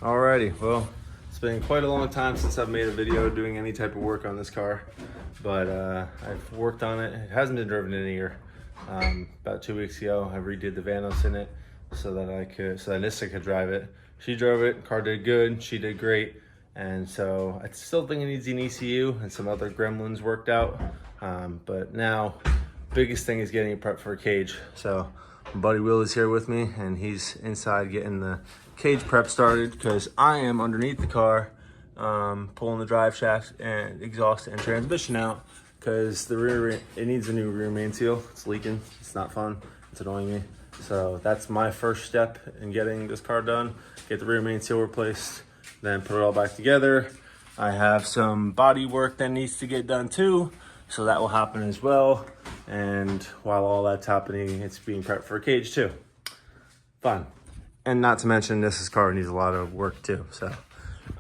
Alrighty, well, it's been quite a long time since I've made a video doing any type of work on this car, but I've worked on it. It hasn't been driven in a year. About 2 weeks ago, I redid the Vanos in it so that Nissa could drive it. She drove it, car did good, she did great, and so I still think it needs an ECU and some other gremlins worked out, but now, biggest thing is getting it prepped for a cage. So my buddy Will is here with me, and he's inside getting the cage prep started because I am underneath the car, pulling the drive shaft and exhaust and transmission out because the rear, it needs a new rear main seal. It's leaking, it's not fun, it's annoying me. So that's my first step in getting this car done. Get the rear main seal replaced, then put it all back together. I have some body work that needs to get done too, so that will happen as well. And while all that's happening, it's being prepped for a cage too. Fun. And not to mention, this car needs a lot of work too. So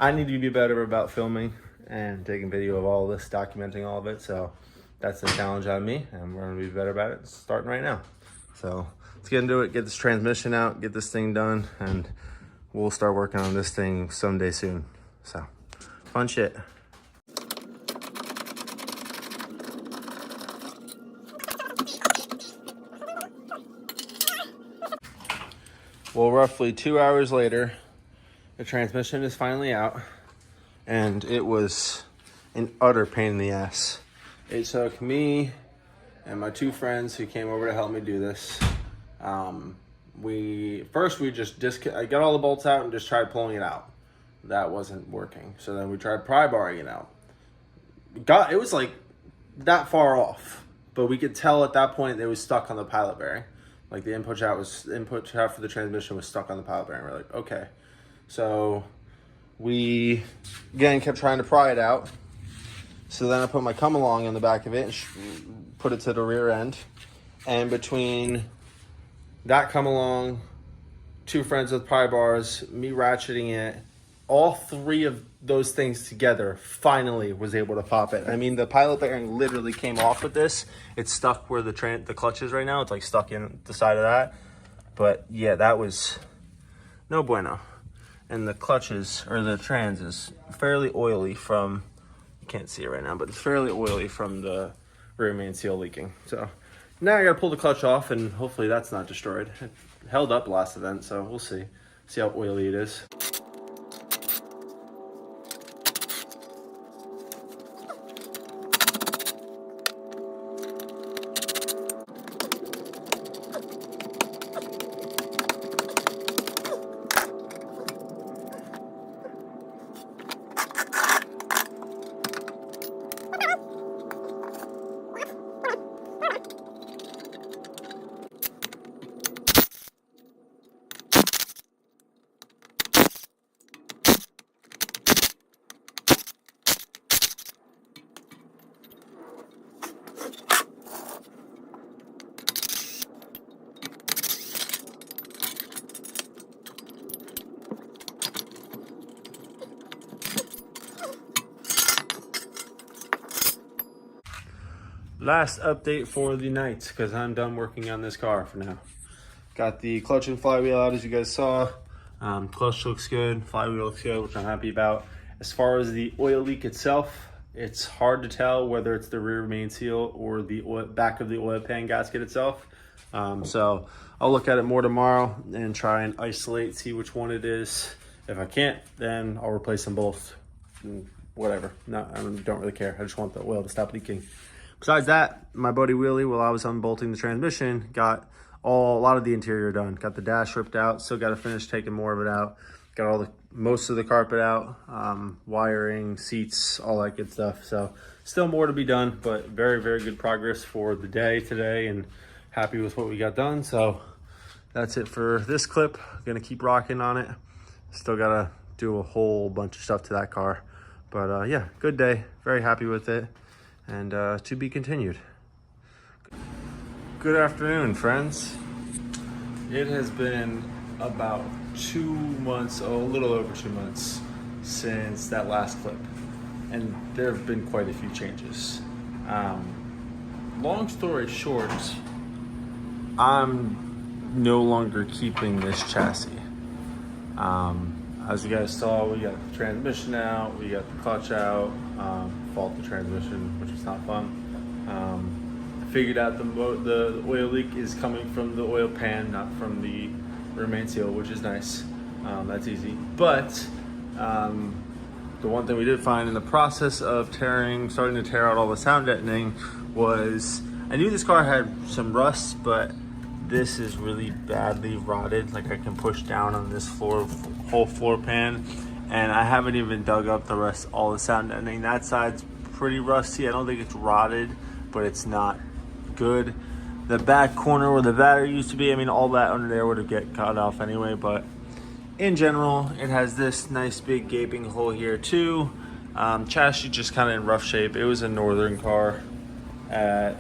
I need to be better about filming and taking video of all this, documenting all of it. So that's the challenge on me, and we're gonna be better about it starting right now. So let's get into it, get this transmission out, get this thing done, and we'll start working on this thing someday soon. So fun shit. Well, roughly 2 hours later, the transmission is finally out, and it was an utter pain in the ass. It took me and my two friends who came over to help me do this. I got all the bolts out and just tried pulling it out. That wasn't working. So then we tried pry barring it out. It was like that far off, but we could tell at that point it was stuck on the pilot bearing. Like the input shaft for the transmission was stuck on the pilot bearing. We're like, okay. So we, again, kept trying to pry it out. So then I put my come along on the back of it and put it to the rear end. And between that come along, two friends with pry bars, me ratcheting it, all three of those things together finally was able to pop it. I mean, the pilot bearing literally came off with this. It's stuck where the clutch is right now. It's like stuck in the side of that. But yeah, that was no bueno. And the clutches, or the trans, is fairly oily from, you can't see it right now, but it's fairly oily from the rear main seal leaking. So now I gotta pull the clutch off, and hopefully that's not destroyed. It held up last event, so we'll see how oily it is. Last update for the night, because I'm done working on this car for now. Got the clutch and flywheel out, as you guys saw. Clutch looks good, flywheel looks good, which I'm happy about. As far as the oil leak itself, it's hard to tell whether it's the rear main seal or the back of the oil pan gasket itself. So I'll look at it more tomorrow and try and isolate, see which one it is. If I can't, then I'll replace them both. Whatever, no, I don't really care. I just want the oil to stop leaking. Besides that, my buddy Willie, while I was unbolting the transmission, got a lot of the interior done. Got the dash ripped out, still got to finish taking more of it out. Got most of the carpet out, wiring, seats, all that good stuff. So still more to be done, but very, very good progress for the day today, and happy with what we got done. So that's it for this clip. Gonna keep rocking on it. Still gotta do a whole bunch of stuff to that car. But yeah, good day, very happy with it. And to be continued. Good afternoon, friends. It has been about 2 months, a little over 2 months, since that last clip. And there have been quite a few changes. Long story short, I'm no longer keeping this chassis. As you guys saw, we got the transmission out, we got the clutch out, fault the transmission, which was not fun. I figured out the oil leak is coming from the oil pan, not from the rear main seal, which is nice. That's easy. But the one thing we did find in the process of starting to tear out all the sound deadening was, I knew this car had some rust, but this is really badly rotted. Like, I can push down on this whole floor pan, and I haven't even dug up the rest, all the sound deadening. That side's pretty rusty. I don't think it's rotted, but it's not good. The back corner where the battery used to be, I mean, all that under there would have get cut off anyway, but in general, it has this nice big gaping hole here too. Chassis just kind of in rough shape. It was a northern car at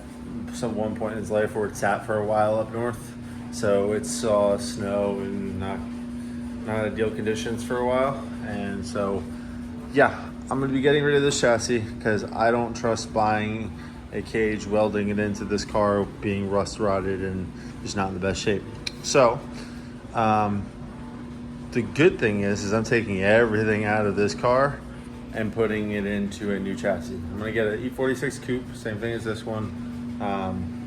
some one point in its life where it sat for a while up north, so it saw snow and not ideal conditions for a while. And so yeah, I'm gonna be getting rid of this chassis because I don't trust buying a cage, welding it into this car being rust rotted and just not in the best shape. So the good thing is I'm taking everything out of this car and putting it into a new chassis. I'm gonna get an E46 coupe, same thing as this one,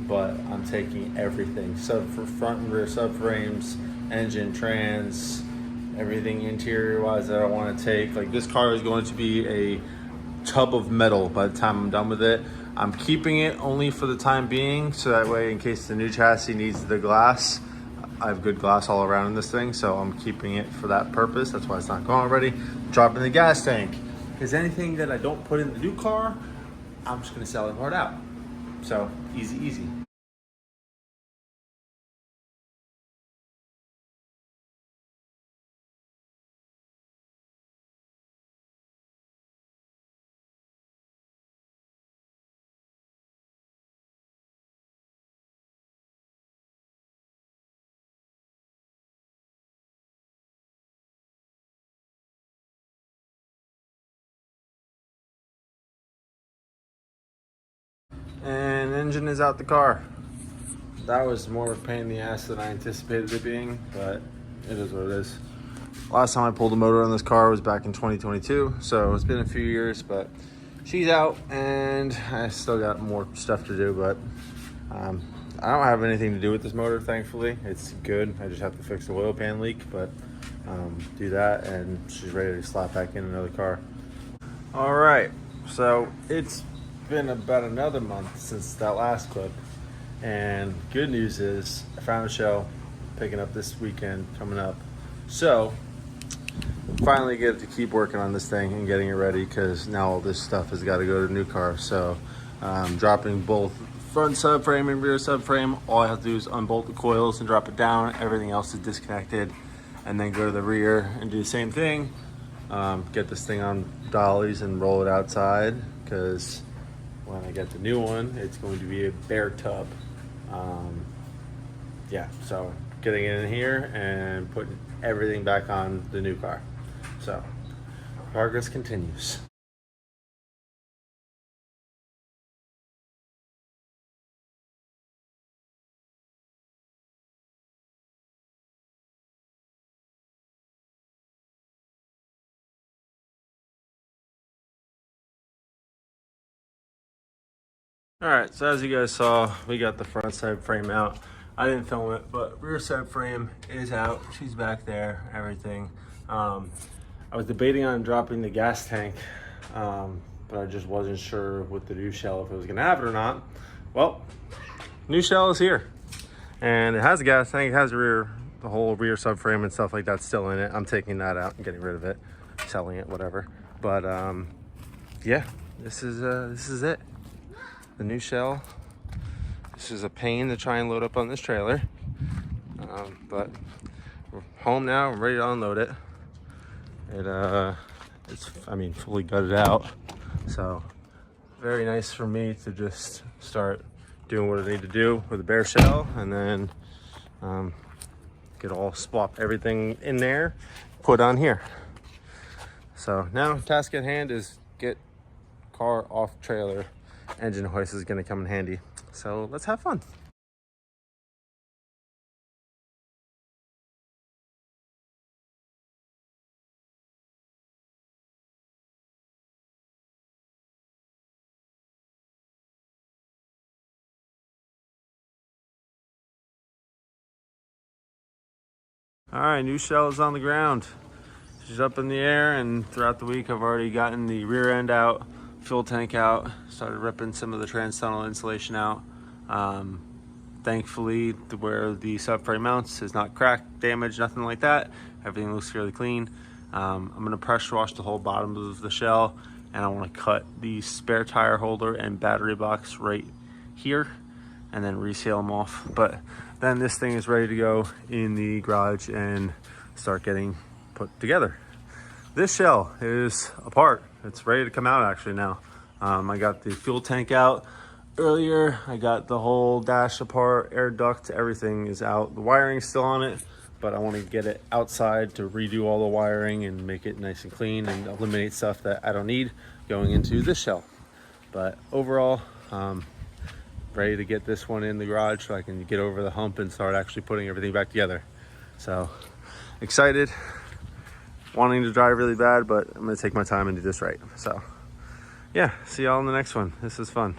but I'm taking everything. For front and rear subframes, engine, trans, everything interior wise that I want to take. Like, this car is going to be a tub of metal by the time I'm done with it. I'm keeping it only for the time being, so that way in case the new chassis needs the glass, I have good glass all around in this thing, so I'm keeping it for that purpose. That's why it's not going already. Dropping the gas tank, because anything that I don't put in the new car, I'm just gonna sell it hard out. So easy, easy. And engine is out the car. That was more of a pain in the ass than I anticipated it being, but it is what it is. Last time I pulled a motor on this car was back in 2022, so it's been a few years, but she's out and I still got more stuff to do, but I don't have anything to do with this motor, thankfully. It's good. I just have to fix the oil pan leak, but do that and she's ready to slap back in another car. All right, so it's been about another month since that last clip, and good news is I found a show picking up this weekend coming up, so finally get to keep working on this thing and getting it ready, because now all this stuff has got to go to the new car. So dropping both front subframe and rear subframe. All I have to do is unbolt the coils and drop it down. Everything else is disconnected, and then go to the rear and do the same thing. Get this thing on dollies and roll it outside, because when I get the new one, it's going to be a bare tub. Yeah, so getting it in here and putting everything back on the new car. So progress continues. All right, so as you guys saw, we got the front side frame out. I didn't film it, but rear side frame is out. She's back there, everything. I was debating on dropping the gas tank, but I just wasn't sure with the new shell if it was gonna have it or not. Well, new shell is here, and it has a gas tank. It has the whole rear subframe and stuff like that still in it. I'm taking that out and getting rid of it, selling it, whatever. But yeah, this is it. The new shell. This is a pain to try and load up on this trailer, but we're home now. I'm ready to unload it. It's fully gutted out, so very nice for me to just start doing what I need to do with the bare shell, and then swap everything in there, put on here. So now task at hand is get car off trailer. Engine hoist is going to come in handy, so let's have fun. All right, new shell is on the ground. She's up in the air, and throughout the week I've already gotten the rear end out, fuel tank out, started ripping some of the trans tunnel insulation out. Thankfully, where the subframe mounts is not cracked, damaged, nothing like that. Everything looks fairly clean. I'm gonna pressure wash the whole bottom of the shell, and I wanna cut the spare tire holder and battery box right here, and then reseal them off. But then this thing is ready to go in the garage and start getting put together. This shell is apart. It's ready to come out actually now. I got the fuel tank out earlier. I got the whole dash apart, air duct, everything is out. The wiring's still on it, but I want to get it outside to redo all the wiring and make it nice and clean and eliminate stuff that I don't need going into this shell. But overall, ready to get this one in the garage so I can get over the hump and start actually putting everything back together. So excited, wanting to drive really bad, but I'm gonna take my time and do this right. So yeah, see y'all in the next one. This is fun.